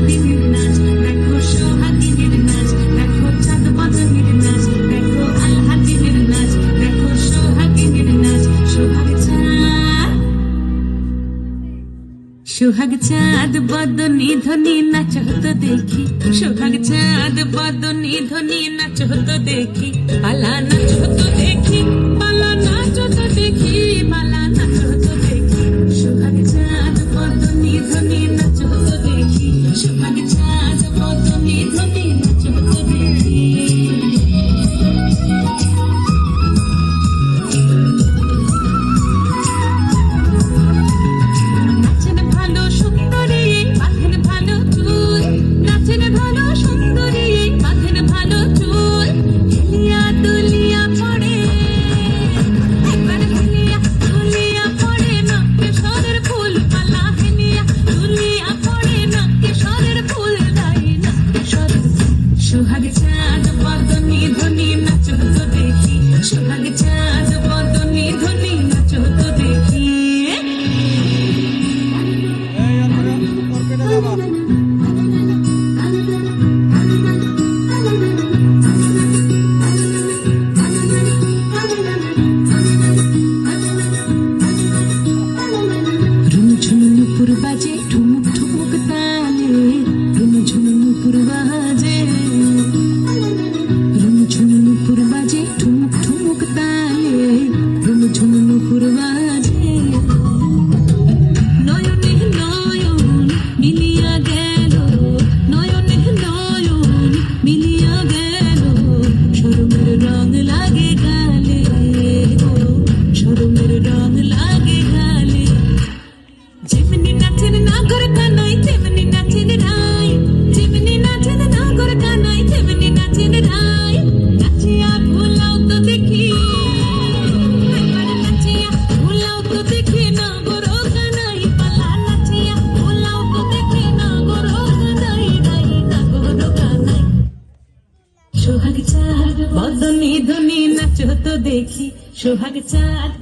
দিনের নাচ, দেখো সোহাগিনীর নাচ, দেখো চাঁদ বাঁধনের নাচ, দেখো আল্লাহ দিনের নাচ, দেখো সোহাগিনীর নাচ। সোহাগ চাঁদ বদনি ধ্বনি নাচ হতো দেখি, সোহাগ চাঁদ বদনি ধ্বনি নাচ হতো দেখি, পালা নাচ হতো দেখি, পালা নাচ হতো দেখি, পালা নাচ হতো দেখি। সোহাগ চাঁদ বদনি ধ্বনি নাচ হতো দেখি, সোহাগ চাঁদ বদনি ধ্বনি নাচ হতো দেখি। সোহাগ চাঁদ বদনি ধ্বনি নাচ হতো দেখি, সোহাগ চাঁদ বদনি ধ্বনি নাচ হতো দেখি। ঝুমঝুম নুপুর বাজে ঠুমুক ঠুমুক তালে, ঝুমঝুম নুপুর বাজে, ঝুমঝুম নুপুর বাজে ঠুমুক ঠুমুক তালে, ঝুমঝুম নুপুর বাজে। নয়নে নয়ন মিলিয়া গেল, নয়নে নয়ন মিলিয়া গেল, শরমের রং লাগে গালে, শরমের রং লাগে গালে। যেমনি নাচেন নাগর কানাই তেমনি নাচেন রাই, যেমনি নাচেন নাগর কানাই তেমনি নাচেন রাই। নাচিয়া ভুলাও তো দেখি, নাচিয়া ভুলাও তো দেখি নাগর কানাই, পালা নাচিয়া ভুলাও তো দেখি নাগর কানাই, রাই নাগর কানাই। সোহাগ চাঁদ বদনি ধ্বনি নাচ হতো দেখি, সোহাগ চাঁদ